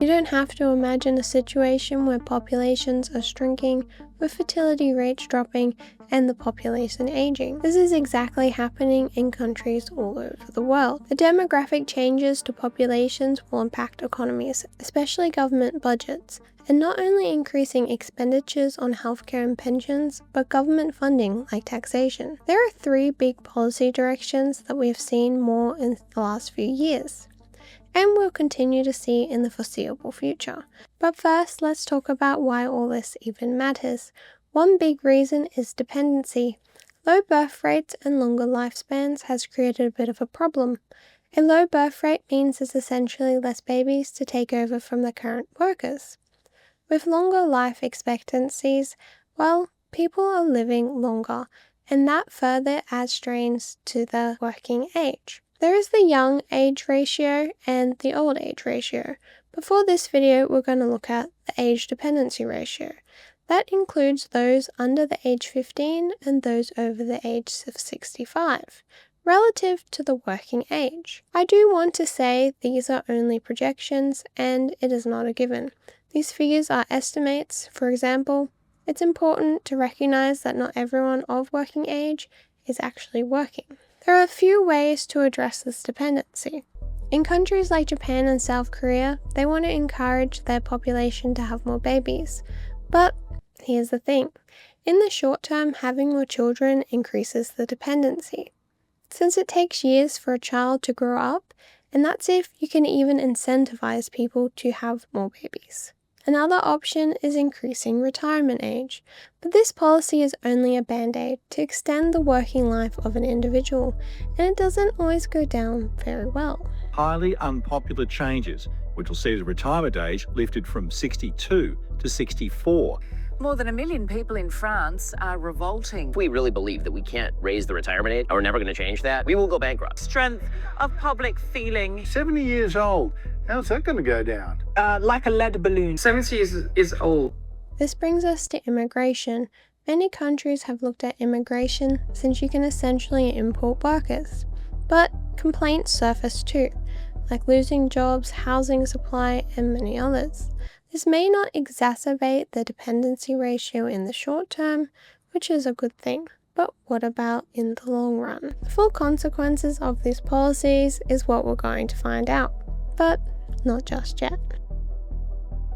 don't have to imagine a situation where populations are shrinking, with fertility rates dropping, and the population aging. This is exactly happening in countries all over the world. The demographic changes to populations will impact economies, especially government budgets, and not only increasing expenditures on healthcare and pensions, but government funding like taxation. There are 3 big policy directions that we have seen more in the last few years, and we'll continue to see in the foreseeable future. But first, let's talk about why all this even matters. One big reason is dependency. Low birth rates and longer lifespans has created a bit of a problem. A low birth rate means there's essentially less babies to take over from the current workers. With longer life expectancies, well, people are living longer, and that further adds strains to the working age. There is the young age ratio and the old age ratio. Before this video, we're going to look at the age dependency ratio. That includes those under the age 15 and those over the age of 65, relative to the working age. I do want to say these are only projections and it is not a given. These figures are estimates. For example, it's important to recognize that not everyone of working age is actually working. There are a few ways to address this dependency. In countries like Japan and South Korea, they want to encourage their population to have more babies. But here's the thing. In the short term, having more children increases the dependency, since it takes years for a child to grow up, and that's if you can even incentivize people to have more babies. Another option is increasing retirement age, but this policy is only a band-aid to extend the working life of an individual, and it doesn't always go down very well. Highly unpopular changes, which will see the retirement age lifted from 62 to 64. More than 1 million people in France are revolting. If we really believe that we can't raise the retirement age, or we're never going to change that, we will go bankrupt. Strength of public feeling. 70 years old. How's that going to go down? Like a lead balloon. 70 is old. This brings us to immigration. Many countries have looked at immigration since you can essentially import workers. But complaints surface too, like losing jobs, housing supply, and many others. This may not exacerbate the dependency ratio in the short term, which is a good thing. But what about in the long run? The full consequences of these policies is what we're going to find out, but not just yet.